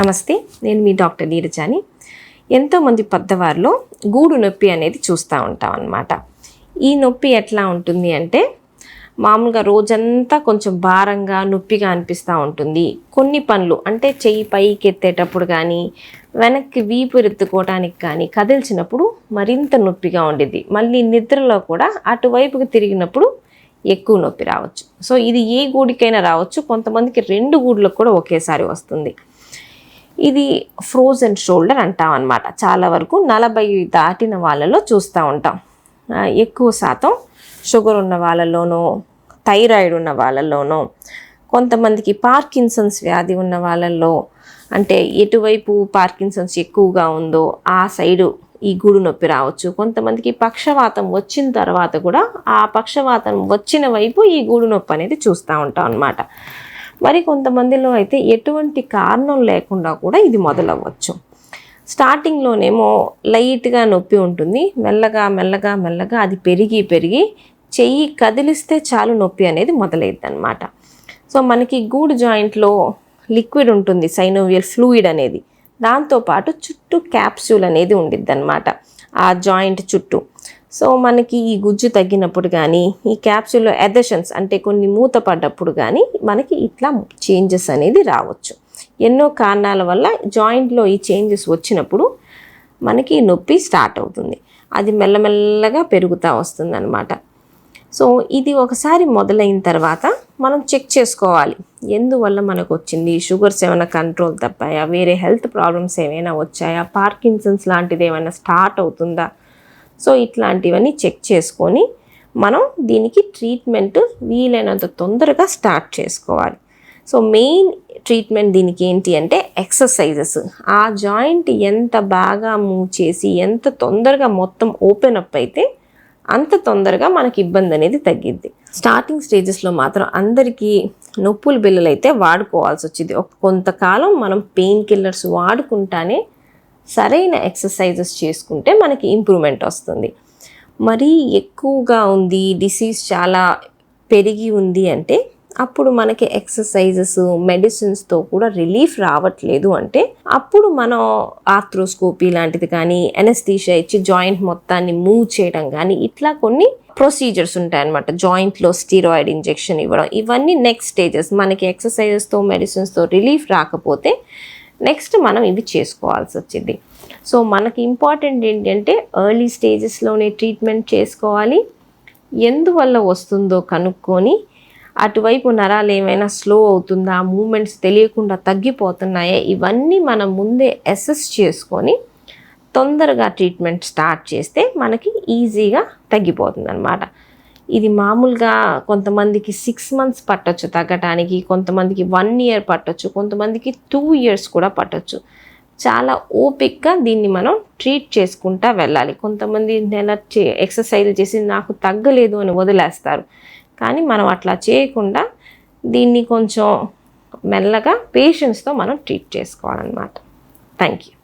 నమస్తే, నేను మీ డాక్టర్ నీరజాని. ఎంతోమంది పెద్దవారిలో గూడు నొప్పి అనేది చూస్తూ ఉంటాం అన్నమాట. ఈ నొప్పి ఎట్లా ఉంటుంది అంటే మామూలుగా రోజంతా కొంచెం భారంగా నొప్పిగా అనిపిస్తూ ఉంటుంది. కొన్ని పనులు అంటే చెయ్యి పైకి ఎత్తేటప్పుడు కానీ వెనక్కి వీపు ఎత్తుకోవడానికి కానీ కదిల్చినప్పుడు మరింత నొప్పిగా ఉండేది. మళ్ళీ నిద్రలో కూడా అటువైపుకి తిరిగినప్పుడు ఎక్కువ నొప్పి రావచ్చు. సో ఇది ఏ గూడికైనా రావచ్చు. కొంతమందికి 2 గూడులకు కూడా ఒకేసారి వస్తుంది. ఇది ఫ్రోజన్ షోల్డర్ అంటాం అన్నమాట. చాలా వరకు 40 దాటిన వాళ్ళలో చూస్తూ ఉంటాం. ఎక్కువ శాతం షుగర్ ఉన్న వాళ్ళలోనో, థైరాయిడ్ ఉన్న వాళ్ళలోనో, కొంతమందికి పార్కిన్సన్స్ వ్యాధి ఉన్న వాళ్ళల్లో, అంటే ఎటువైపు పార్కిన్సన్స్ ఎక్కువగా ఉందో ఆ సైడు ఈ గూడు నొప్పి రావచ్చు. కొంతమందికి పక్షవాతం వచ్చిన తర్వాత కూడా ఆ పక్షవాతం వచ్చిన వైపు ఈ గూడు నొప్పి అనేది చూస్తూ ఉంటాం అన్నమాట. మరి కొంతమందిలో అయితే ఎటువంటి కారణం లేకుండా కూడా ఇది మొదలవ్వచ్చు. స్టార్టింగ్లోనేమో లైట్గా నొప్పి ఉంటుంది. మెల్లగా అది పెరిగి చెయ్యి కదిలిస్తే చాలు నొప్పి అనేది మొదలైద్ది అనమాట. సో మనకి గూడు జాయింట్లో లిక్విడ్ ఉంటుంది, సైనోవియల్ ఫ్లూయిడ్ అనేది. దాంతోపాటు చుట్టూ క్యాప్సూల్ అనేది ఉండిద్ది అనమాట ఆ జాయింట్ చుట్టూ. సో మనకి ఈ గుజ్జు తగ్గినప్పుడు కానీ, ఈ క్యాప్సూల్లో ఎదషన్స్ అంటే కొన్ని మూత పడ్డప్పుడు కానీ మనకి ఇట్లా చేంజెస్ అనేది రావచ్చు. ఎన్నో కారణాల వల్ల జాయింట్లో ఈ చేంజెస్ వచ్చినప్పుడు మనకి నొప్పి స్టార్ట్ అవుతుంది. అది మెల్లమెల్లగా పెరుగుతూ వస్తుంది అనమాట. సో ఇది ఒకసారి మొదలైన తర్వాత మనం చెక్ చేసుకోవాలి, ఎందువల్ల మనకు వచ్చింది. షుగర్స్ ఏమైనా కంట్రోల్ తప్పాయా, వేరే హెల్త్ ప్రాబ్లమ్స్ ఏమైనా వచ్చాయా, పార్కిన్సన్స్ లాంటిది ఏమైనా స్టార్ట్ అవుతుందా. సో ఇట్లాంటివన్నీ చెక్ చేసుకొని మనం దీనికి ట్రీట్మెంట్ వీలైనంత తొందరగా స్టార్ట్ చేసుకోవాలి. సో మెయిన్ ట్రీట్మెంట్ దీనికి ఏంటి అంటే ఎక్సర్సైజెస్. ఆ జాయింట్ ఎంత బాగా మూవ్ చేసి ఎంత తొందరగా మొత్తం ఓపెన్ అప్ అయితే అంత తొందరగా మనకి ఇబ్బంది అనేది తగ్గిద్ది. స్టార్టింగ్ స్టేజెస్లో మాత్రం అందరికీ నొప్పుల బిళ్ళలు అయితే వాడుకోవాల్సి వచ్చింది. కొంతకాలం మనం పెయిన్ కిల్లర్స్ వాడుకుంటానే సరైన ఎక్సర్సైజెస్ చేసుకుంటే మనకి ఇంప్రూవ్మెంట్ వస్తుంది. మరీ ఎక్కువగా ఉంది, డిసీజ్ చాలా పెరిగి ఉంది అంటే అప్పుడు మనకి ఎక్సర్సైజెస్ మెడిసిన్స్తో కూడా రిలీఫ్ రావట్లేదు అంటే అప్పుడు మనం ఆర్థ్రోస్కోపీ లాంటిది కానీ, ఎనస్థీషియా ఇచ్చి జాయింట్ మొత్తాన్ని మూవ్ చేయడం కానీ ఇట్లా కొన్ని ప్రొసీజర్స్ ఉంటాయన్నమాట. జాయింట్లో స్టీరాయిడ్ ఇంజెక్షన్ ఇవ్వడం, ఇవన్నీ నెక్స్ట్ స్టేజెస్. మనకి ఎక్సర్సైజెస్తో మెడిసిన్స్తో రిలీఫ్ రాకపోతే నెక్స్ట్ మనం ఇవి చేసుకోవాల్సి వచ్చింది. సో మనకి ఇంపార్టెంట్ ఏంటంటే ఎర్లీ స్టేజెస్లోనే ట్రీట్మెంట్ చేసుకోవాలి. ఎందువల్ల వస్తుందో కనుక్కొని అటువైపు నరాలు ఏమైనా స్లో అవుతుందా, మూమెంట్స్ తెలియకుండా తగ్గిపోతున్నాయా, ఇవన్నీ మనం ముందే అసెస్ చేసుకొని తొందరగా ట్రీట్మెంట్ స్టార్ట్ చేస్తే మనకి ఈజీగా తగ్గిపోతుంది అన్నమాట. ఇది మామూలుగా కొంతమందికి 6 months పట్టొచ్చు తగ్గటానికి, కొంతమందికి 1 year పట్టొచ్చు, కొంతమందికి 2 years కూడా పట్టొచ్చు. చాలా ఓపిక్గా దీన్ని మనం ట్రీట్ చేసుకుంటా వెళ్ళాలి. కొంతమంది ఎక్సర్సైజ్ చేసి నాకు తగ్గలేదు అని వదిలేస్తారు. కానీ మనం అట్లా చేయకుండా దీన్ని కొంచెం మెల్లగా పేషెన్స్తో మనం ట్రీట్ చేసుకోవాలన్నమాట. Thank you.